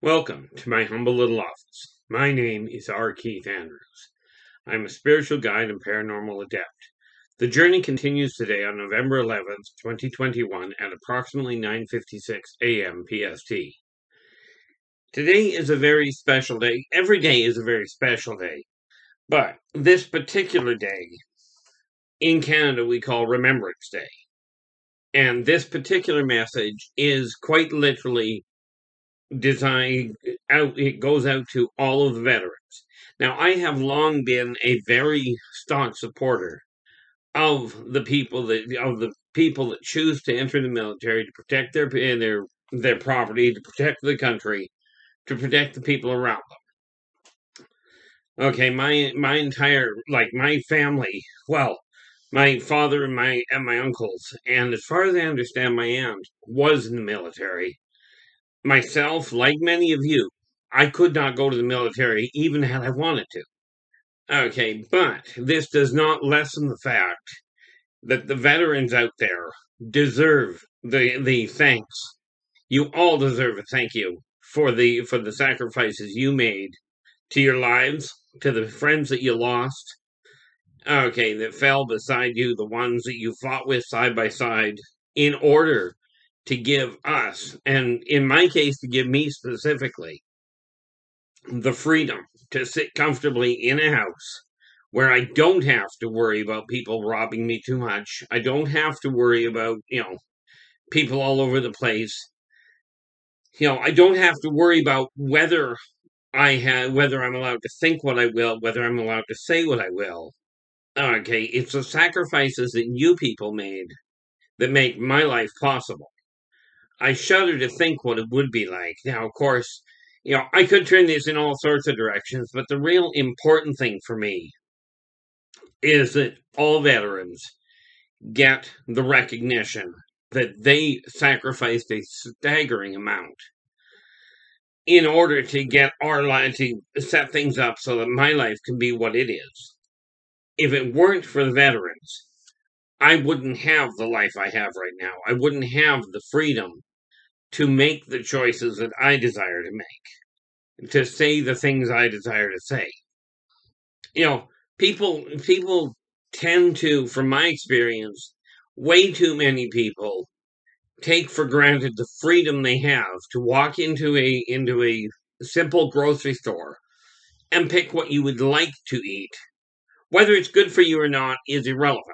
Welcome to my humble little office. My name is R. Keith Andrews. I'm a spiritual guide and paranormal adept. The journey continues today on November 11th, 2021 at approximately 9:56 a.m. PST. Today is a very special day. Every day is a very special day. But this particular day, in Canada, we call Remembrance Day. And this particular message is quite literally it goes out to all of the veterans. Now, I have long been a very staunch supporter of the people that choose to enter the military to protect their property, to protect the country, to protect the people around them. Okay, my entire my family, well, my father and my uncles, and as far as I understand, my aunt was in the military. Myself, like many of you, I could not go to the military even had I wanted to. Okay, but this does not lessen the fact that the veterans out there deserve the thanks. You all deserve a thank you for the sacrifices you made to your lives, to the friends that you lost, okay, that fell beside you, the ones that you fought with side by side, in order to give us, and in my case, to give me specifically, the freedom to sit comfortably in a house where I don't have to worry about people robbing me too much. I don't have to worry about, people all over the place. I don't have to worry about whether I'm allowed to think what I will, whether I'm allowed to say what I will. Okay, it's the sacrifices that you people made that make my life possible. I shudder to think what it would be like. Now, of course, I could turn this in all sorts of directions, but the real important thing for me is that all veterans get the recognition that they sacrificed a staggering amount in order to get our life, to set things up so that my life can be what it is. If it weren't for the veterans, I wouldn't have the life I have right now. I wouldn't have the freedom to make the choices that I desire to make, to say the things I desire to say. People tend to, from my experience, way too many people take for granted the freedom they have to walk into a simple grocery store and pick what you would like to eat. Whether it's good for you or not is irrelevant.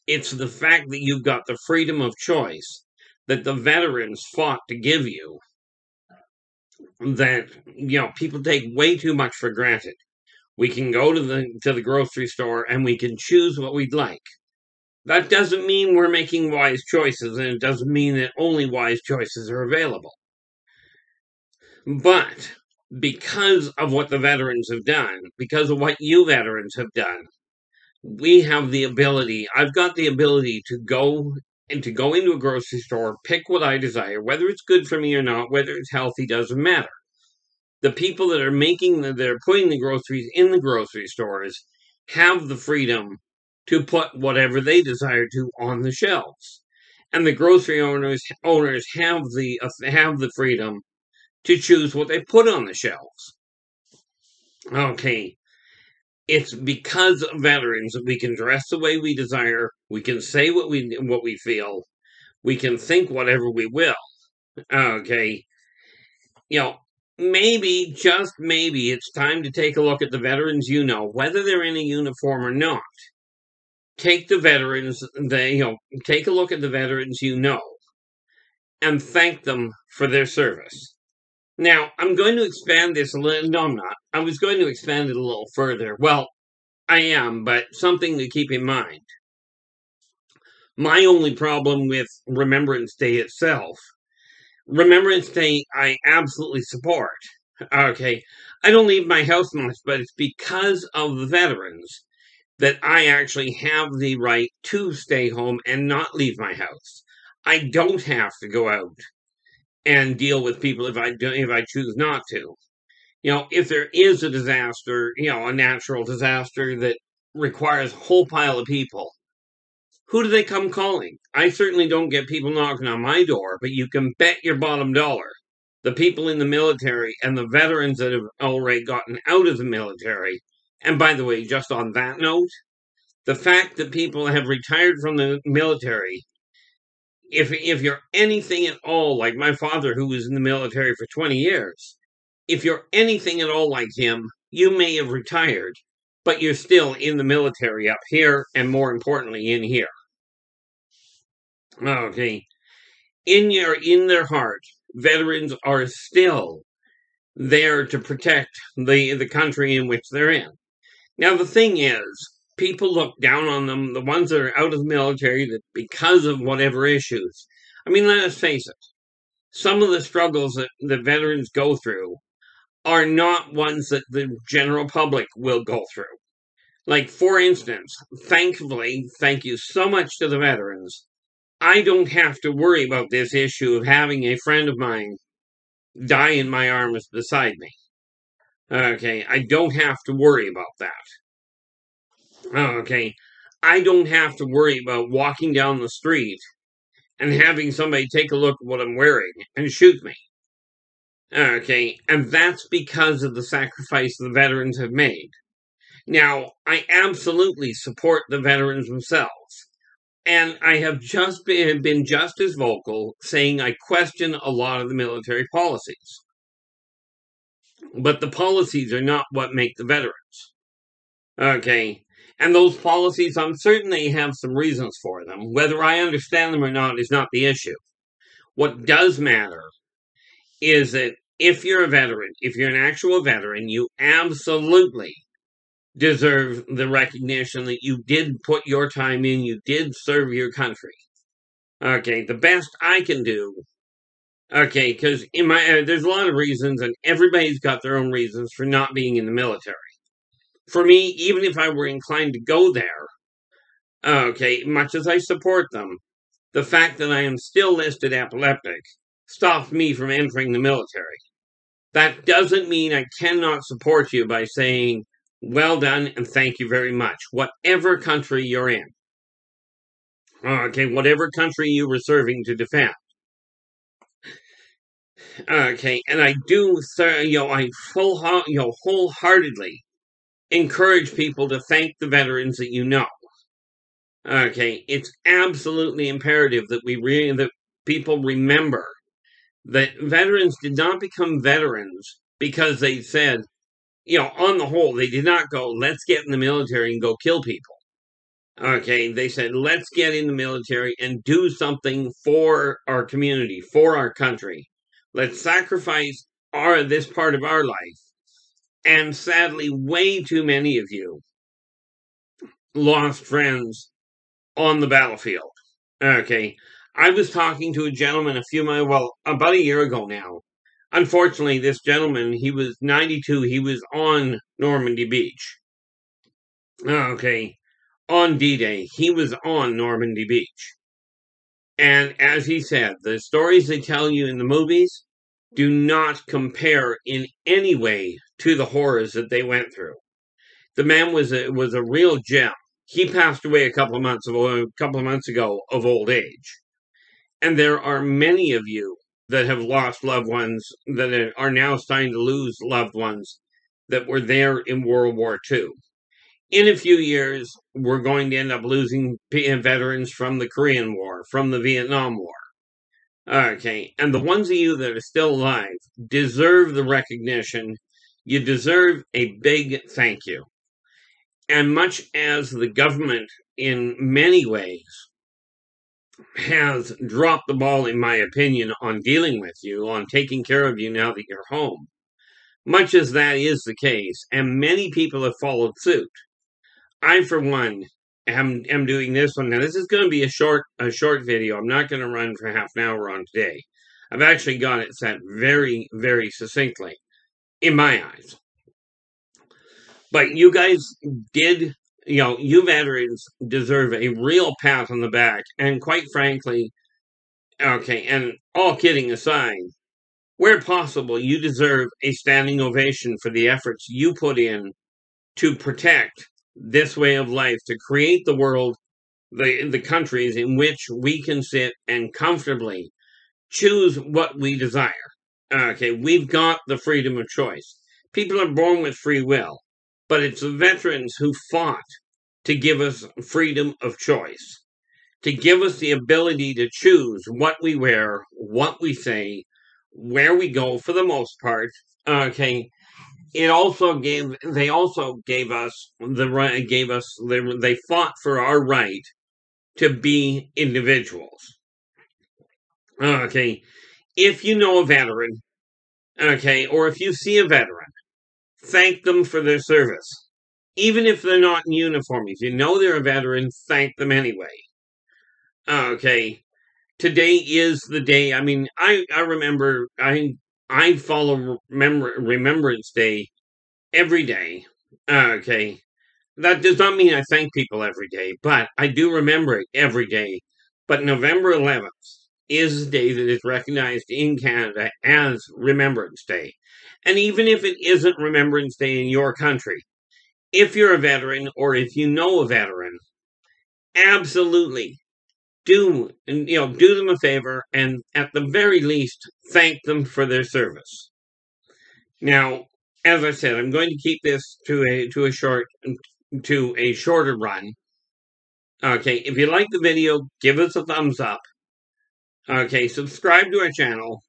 It's the fact that you've got the freedom of choice that the veterans fought to give you that people take way too much for granted. We can go to the grocery store and we can choose what we'd like. That doesn't mean we're making wise choices, and it doesn't mean that only wise choices are available. But because of what the veterans have done, because of what you veterans have done, we have the ability, I've got the ability to go into a grocery store, pick what I desire, whether it's good for me or not, whether it's healthy, doesn't matter. The people that are putting the groceries in the grocery stores have the freedom to put whatever they desire to on the shelves. And the grocery owners have the freedom to choose what they put on the shelves. Okay. It's because of veterans that we can dress the way we desire, we can say what we feel, we can think whatever we will. Okay. Maybe, just maybe, it's time to take a look at the veterans whether they're in a uniform or not. Take a look at the veterans and thank them for their service. Now, I'm going to expand this a little. No, I'm not. I was going to expand it a little further. Well, I am, but something to keep in mind. My only problem with Remembrance Day itself, Remembrance Day, I absolutely support. Okay, I don't leave my house much, but it's because of the veterans that I actually have the right to stay home and not leave my house. I don't have to go out and deal with people if I choose not to. If there is a disaster, a natural disaster that requires a whole pile of people, who do they come calling? I certainly don't get people knocking on my door, but you can bet your bottom dollar the people in the military and the veterans that have already gotten out of the military. And by the way, just on that note, the fact that people have retired from the military, if you're anything at all like my father, who was in the military for 20 years, if you're anything at all like him, you may have retired, but you're still in the military up here, and more importantly, in here. Okay. In their heart, veterans are still there to protect the country in which they're in. Now, the thing is, people look down on them, the ones that are out of the military, that because of whatever issues. I mean, let us face it. Some of the struggles that the veterans go through are not ones that the general public will go through. Like, for instance, thankfully, thank you so much to the veterans, I don't have to worry about this issue of having a friend of mine die in my arms beside me. Okay, I don't have to worry about that. Okay, I don't have to worry about walking down the street and having somebody take a look at what I'm wearing and shoot me. Okay, and that's because of the sacrifice the veterans have made. Now, I absolutely support the veterans themselves. And I have just been just as vocal, saying I question a lot of the military policies. But the policies are not what make the veterans. Okay. And those policies, I'm certain they have some reasons for them. Whether I understand them or not is not the issue. What does matter is that if you're a veteran, if you're an actual veteran, you absolutely deserve the recognition that you did put your time in, you did serve your country. Okay, the best I can do, okay, because there's a lot of reasons, and everybody's got their own reasons for not being in the military. For me, even if I were inclined to go there, okay, much as I support them, the fact that I am still listed epileptic stops me from entering the military. That doesn't mean I cannot support you by saying, well done and thank you very much, whatever country you're in. Okay, whatever country you were serving to defend. Okay, and I do, I wholeheartedly encourage people to thank the veterans that you know. Okay, it's absolutely imperative that that people remember that veterans did not become veterans because they said, on the whole, they did not go, let's get in the military and go kill people. Okay, they said, let's get in the military and do something for our community, for our country. Let's sacrifice this part of our life. And sadly, way too many of you lost friends on the battlefield. Okay, I was talking to a gentleman about a year ago now. Unfortunately, this gentleman, he was 92, he was on Normandy Beach. Okay, on D-Day, he was on Normandy Beach. And as he said, the stories they tell you in the movies do not compare in any way to the horrors that they went through. The man was a real gem. He passed away a couple of months ago of old age. And there are many of you that have lost loved ones, that are now starting to lose loved ones that were there in World War II. In a few years, we're going to end up losing veterans from the Korean War, from the Vietnam War. Okay, and the ones of you that are still alive deserve the recognition. You deserve a big thank you. And much as the government, in many ways, has dropped the ball, in my opinion, on dealing with you, on taking care of you now that you're home, much as that is the case, and many people have followed suit, I, for one, am doing this one. Now, this is going to be a short video. I'm not going to run for half an hour on today. I've actually got it set very, very succinctly, in my eyes. But you guys did, you veterans deserve a real pat on the back. And quite frankly, okay, and all kidding aside, where possible, you deserve a standing ovation for the efforts you put in to protect this way of life, to create the world, the countries in which we can sit and comfortably choose what we desire. Okay, we've got the freedom of choice. People are born with free will, but it's the veterans who fought to give us freedom of choice, to give us the ability to choose what we wear, what we say, where we go for the most part. Okay, they also gave us the right, they fought for our right to be individuals. Okay, if you know a veteran, okay, or if you see a veteran, thank them for their service. Even if they're not in uniform, if you know they're a veteran, thank them anyway. Okay, today is the day. I mean, I remember I follow Remembrance Day every day. Okay, that does not mean I thank people every day, but I do remember it every day. But November 11th is the day that is recognized in Canada as Remembrance Day. And even if it isn't Remembrance Day in your country, if you're a veteran or if you know a veteran, absolutely do them a favor and at the very least thank them for their service. Now, as I said, I'm going to keep this to a shorter run. Okay, if you like the video, give us a thumbs up. Okay, subscribe to our channel,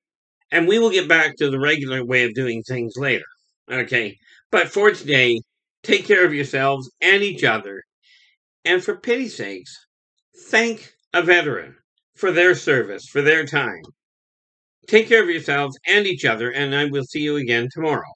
and we will get back to the regular way of doing things later. Okay, but for today, take care of yourselves and each other, and for pity's sakes, thank a veteran for their service, for their time. Take care of yourselves and each other, and I will see you again tomorrow.